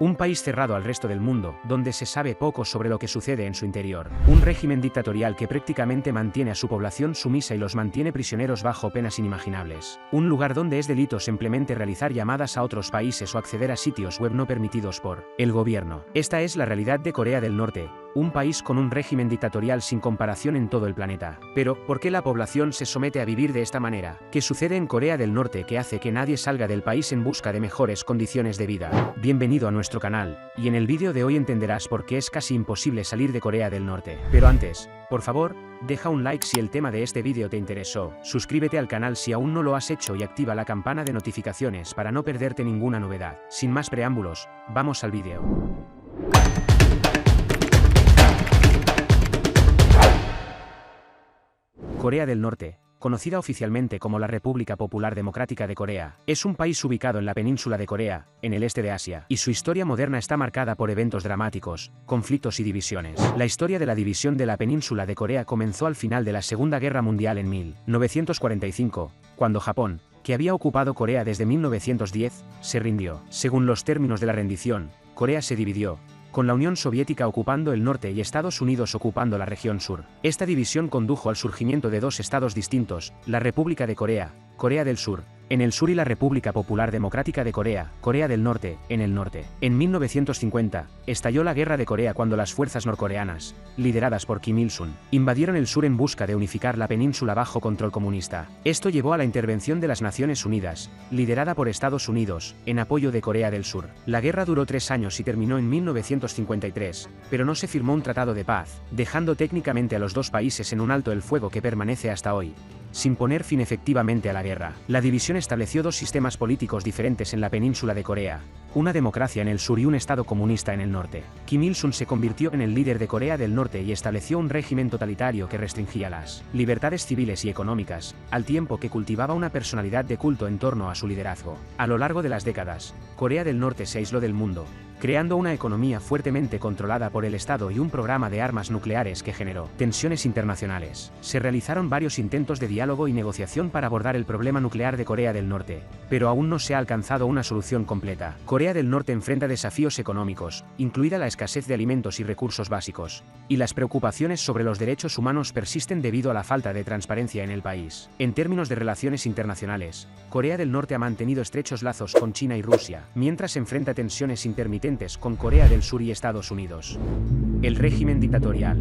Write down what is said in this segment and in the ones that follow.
Un país cerrado al resto del mundo, donde se sabe poco sobre lo que sucede en su interior. Un régimen dictatorial que prácticamente mantiene a su población sumisa y los mantiene prisioneros bajo penas inimaginables. Un lugar donde es delito simplemente realizar llamadas a otros países o acceder a sitios web no permitidos por el gobierno. Esta es la realidad de Corea del Norte, un país con un régimen dictatorial sin comparación en todo el planeta. Pero, ¿por qué la población se somete a vivir de esta manera? ¿Qué sucede en Corea del Norte que hace que nadie salga del país en busca de mejores condiciones de vida? Bienvenido a nuestro canal, y en el vídeo de hoy entenderás por qué es casi imposible salir de Corea del Norte. Pero antes, por favor, deja un like si el tema de este vídeo te interesó, suscríbete al canal si aún no lo has hecho y activa la campana de notificaciones para no perderte ninguna novedad. Sin más preámbulos, vamos al vídeo. Corea del Norte, conocida oficialmente como la República Popular Democrática de Corea, es un país ubicado en la península de Corea, en el este de Asia, y su historia moderna está marcada por eventos dramáticos, conflictos y divisiones. La historia de la división de la península de Corea comenzó al final de la Segunda Guerra Mundial en 1945, cuando Japón, que había ocupado Corea desde 1910, se rindió. Según los términos de la rendición, Corea se dividió, con la Unión Soviética ocupando el norte y Estados Unidos ocupando la región sur. Esta división condujo al surgimiento de dos estados distintos, la República de Corea, Corea del Sur, en el sur y la República Popular Democrática de Corea, Corea del Norte, en el norte. En 1950, estalló la Guerra de Corea cuando las fuerzas norcoreanas, lideradas por Kim Il-sung, invadieron el sur en busca de unificar la península bajo control comunista. Esto llevó a la intervención de las Naciones Unidas, liderada por Estados Unidos, en apoyo de Corea del Sur. La guerra duró 3 años y terminó en 1953, pero no se firmó un tratado de paz, dejando técnicamente a los dos países en un alto el fuego que permanece hasta hoy, sin poner fin efectivamente a la guerra. La división estableció dos sistemas políticos diferentes en la península de Corea, una democracia en el sur y un estado comunista en el norte. Kim Il-sung se convirtió en el líder de Corea del Norte y estableció un régimen totalitario que restringía las libertades civiles y económicas, al tiempo que cultivaba una personalidad de culto en torno a su liderazgo. A lo largo de las décadas, Corea del Norte se aisló del mundo, creando una economía fuertemente controlada por el Estado y un programa de armas nucleares que generó tensiones internacionales. Se realizaron varios intentos de diálogo y negociación para abordar el problema nuclear de Corea del Norte, pero aún no se ha alcanzado una solución completa. Corea del Norte enfrenta desafíos económicos, incluida la escasez de alimentos y recursos básicos, y las preocupaciones sobre los derechos humanos persisten debido a la falta de transparencia en el país. En términos de relaciones internacionales, Corea del Norte ha mantenido estrechos lazos con China y Rusia, mientras enfrenta tensiones intermitentes con Corea del Sur y Estados Unidos. El régimen dictatorial.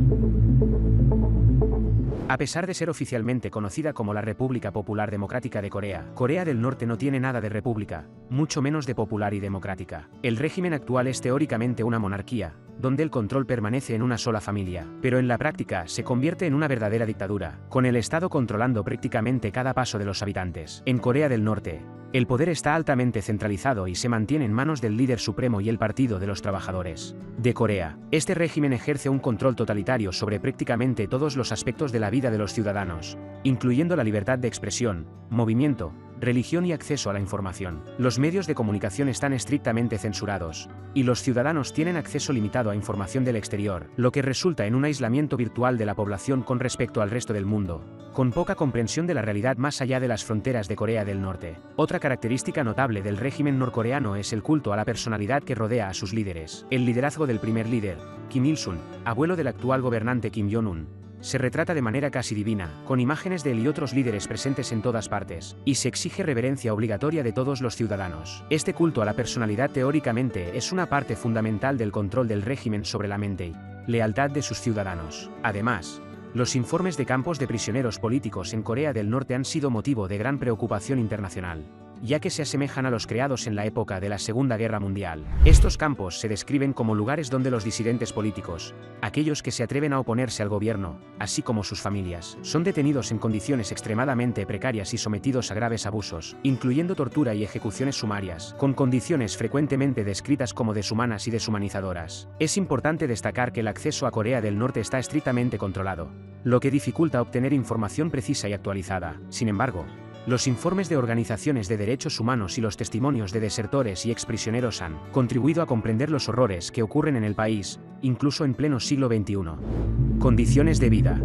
A pesar de ser oficialmente conocida como la República Popular Democrática de Corea, Corea del Norte no tiene nada de república, mucho menos de popular y democrática. El régimen actual es teóricamente una monarquía, donde el control permanece en una sola familia, pero en la práctica se convierte en una verdadera dictadura, con el Estado controlando prácticamente cada paso de los habitantes. En Corea del Norte, el poder está altamente centralizado y se mantiene en manos del líder supremo y el Partido de los Trabajadores de Corea. Este régimen ejerce un control totalitario sobre prácticamente todos los aspectos de la vida de los ciudadanos, incluyendo la libertad de expresión, movimiento, religión y acceso a la información. Los medios de comunicación están estrictamente censurados, y los ciudadanos tienen acceso limitado a información del exterior, lo que resulta en un aislamiento virtual de la población con respecto al resto del mundo, con poca comprensión de la realidad más allá de las fronteras de Corea del Norte. Otra característica notable del régimen norcoreano es el culto a la personalidad que rodea a sus líderes. El liderazgo del primer líder, Kim Il-sung, abuelo del actual gobernante Kim Jong-un, se retrata de manera casi divina, con imágenes de él y otros líderes presentes en todas partes, y se exige reverencia obligatoria de todos los ciudadanos. Este culto a la personalidad teóricamente es una parte fundamental del control del régimen sobre la mente y lealtad de sus ciudadanos. Además, los informes de campos de prisioneros políticos en Corea del Norte han sido motivo de gran preocupación internacional, ya que se asemejan a los creados en la época de la Segunda Guerra Mundial. Estos campos se describen como lugares donde los disidentes políticos, aquellos que se atreven a oponerse al gobierno, así como sus familias, son detenidos en condiciones extremadamente precarias y sometidos a graves abusos, incluyendo tortura y ejecuciones sumarias, con condiciones frecuentemente descritas como deshumanas y deshumanizadoras. Es importante destacar que el acceso a Corea del Norte está estrictamente controlado, lo que dificulta obtener información precisa y actualizada. Sin embargo, los informes de organizaciones de derechos humanos y los testimonios de desertores y exprisioneros han contribuido a comprender los horrores que ocurren en el país, incluso en pleno siglo XXI. Condiciones de vida.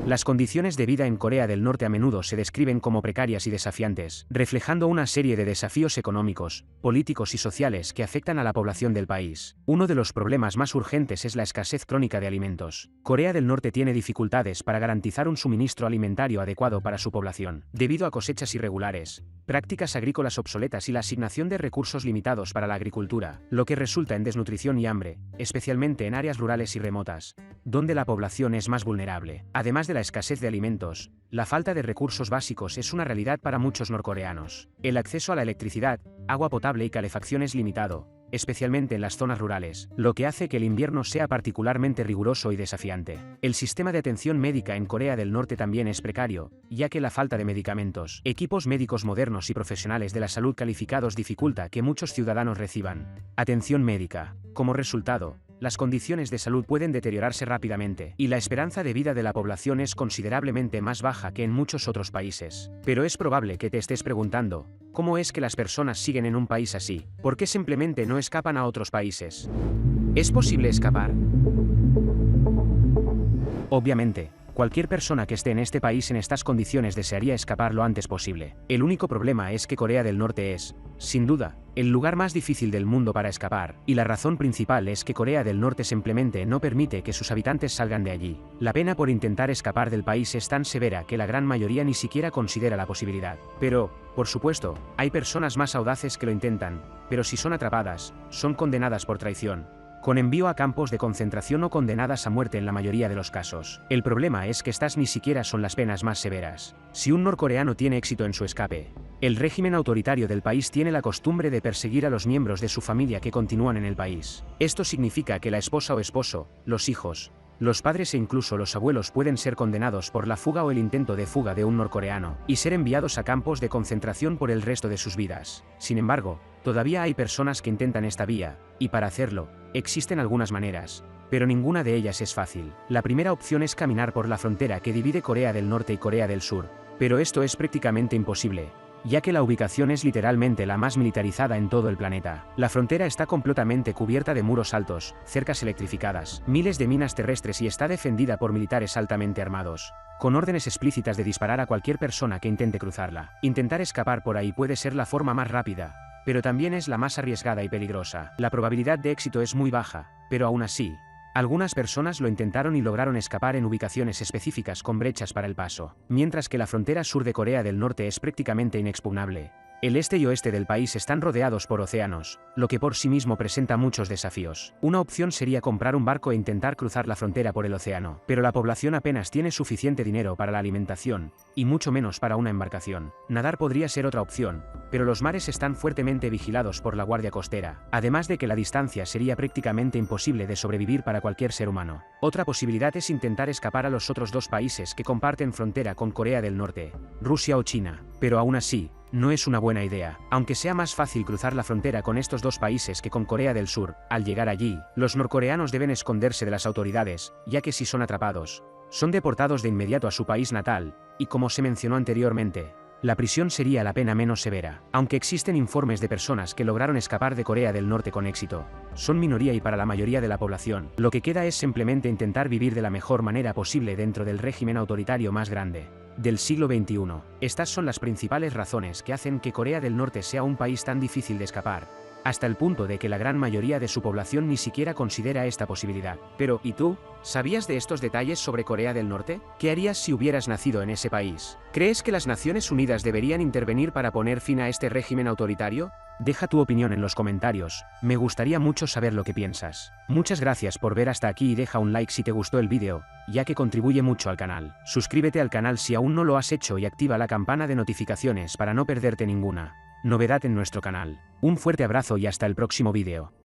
Las condiciones de vida en Corea del Norte a menudo se describen como precarias y desafiantes, reflejando una serie de desafíos económicos, políticos y sociales que afectan a la población del país. Uno de los problemas más urgentes es la escasez crónica de alimentos. Corea del Norte tiene dificultades para garantizar un suministro alimentario adecuado para su población, debido a cosechas irregulares, prácticas agrícolas obsoletas y la asignación de recursos limitados para la agricultura, lo que resulta en desnutrición y hambre, especialmente en áreas rurales y remotas, donde la población es más vulnerable. Además de la escasez de alimentos, la falta de recursos básicos es una realidad para muchos norcoreanos. El acceso a la electricidad, agua potable y calefacción es limitado, especialmente en las zonas rurales, lo que hace que el invierno sea particularmente riguroso y desafiante. El sistema de atención médica en Corea del Norte también es precario, ya que la falta de medicamentos, equipos médicos modernos y profesionales de la salud calificados dificulta que muchos ciudadanos reciban atención médica. Como resultado, las condiciones de salud pueden deteriorarse rápidamente, y la esperanza de vida de la población es considerablemente más baja que en muchos otros países. Pero es probable que te estés preguntando, ¿cómo es que las personas siguen en un país así? ¿Por qué simplemente no escapan a otros países? ¿Es posible escapar? Obviamente, cualquier persona que esté en este país en estas condiciones desearía escapar lo antes posible. El único problema es que Corea del Norte es, sin duda, el lugar más difícil del mundo para escapar, y la razón principal es que Corea del Norte simplemente no permite que sus habitantes salgan de allí. La pena por intentar escapar del país es tan severa que la gran mayoría ni siquiera considera la posibilidad. Pero, por supuesto, hay personas más audaces que lo intentan, pero si son atrapadas, son condenadas por traición, con envío a campos de concentración o condenadas a muerte en la mayoría de los casos. El problema es que estas ni siquiera son las penas más severas. Si un norcoreano tiene éxito en su escape, el régimen autoritario del país tiene la costumbre de perseguir a los miembros de su familia que continúan en el país. Esto significa que la esposa o esposo, los hijos, los padres e incluso los abuelos pueden ser condenados por la fuga o el intento de fuga de un norcoreano, y ser enviados a campos de concentración por el resto de sus vidas. Sin embargo, todavía hay personas que intentan esta vía, y para hacerlo, existen algunas maneras, pero ninguna de ellas es fácil. La primera opción es caminar por la frontera que divide Corea del Norte y Corea del Sur, pero esto es prácticamente imposible, ya que la ubicación es literalmente la más militarizada en todo el planeta. La frontera está completamente cubierta de muros altos, cercas electrificadas, miles de minas terrestres y está defendida por militares altamente armados, con órdenes explícitas de disparar a cualquier persona que intente cruzarla. Intentar escapar por ahí puede ser la forma más rápida, pero también es la más arriesgada y peligrosa. La probabilidad de éxito es muy baja, pero aún así, algunas personas lo intentaron y lograron escapar en ubicaciones específicas con brechas para el paso. Mientras que la frontera sur de Corea del Norte es prácticamente inexpugnable, el este y oeste del país están rodeados por océanos, lo que por sí mismo presenta muchos desafíos. Una opción sería comprar un barco e intentar cruzar la frontera por el océano, pero la población apenas tiene suficiente dinero para la alimentación, y mucho menos para una embarcación. Nadar podría ser otra opción, pero los mares están fuertemente vigilados por la Guardia Costera, además de que la distancia sería prácticamente imposible de sobrevivir para cualquier ser humano. Otra posibilidad es intentar escapar a los otros dos países que comparten frontera con Corea del Norte, Rusia o China, pero aún así, no es una buena idea. Aunque sea más fácil cruzar la frontera con estos dos países que con Corea del Sur, al llegar allí, los norcoreanos deben esconderse de las autoridades, ya que si son atrapados, son deportados de inmediato a su país natal, y como se mencionó anteriormente, la prisión sería la pena menos severa. Aunque existen informes de personas que lograron escapar de Corea del Norte con éxito, son minoría y para la mayoría de la población, lo que queda es simplemente intentar vivir de la mejor manera posible dentro del régimen autoritario más grande del siglo XXI. Estas son las principales razones que hacen que Corea del Norte sea un país tan difícil de escapar, hasta el punto de que la gran mayoría de su población ni siquiera considera esta posibilidad. Pero, ¿y tú? ¿Sabías de estos detalles sobre Corea del Norte? ¿Qué harías si hubieras nacido en ese país? ¿Crees que las Naciones Unidas deberían intervenir para poner fin a este régimen autoritario? Deja tu opinión en los comentarios, me gustaría mucho saber lo que piensas. Muchas gracias por ver hasta aquí y deja un like si te gustó el vídeo, ya que contribuye mucho al canal. Suscríbete al canal si aún no lo has hecho y activa la campana de notificaciones para no perderte ninguna novedad en nuestro canal. Un fuerte abrazo y hasta el próximo vídeo.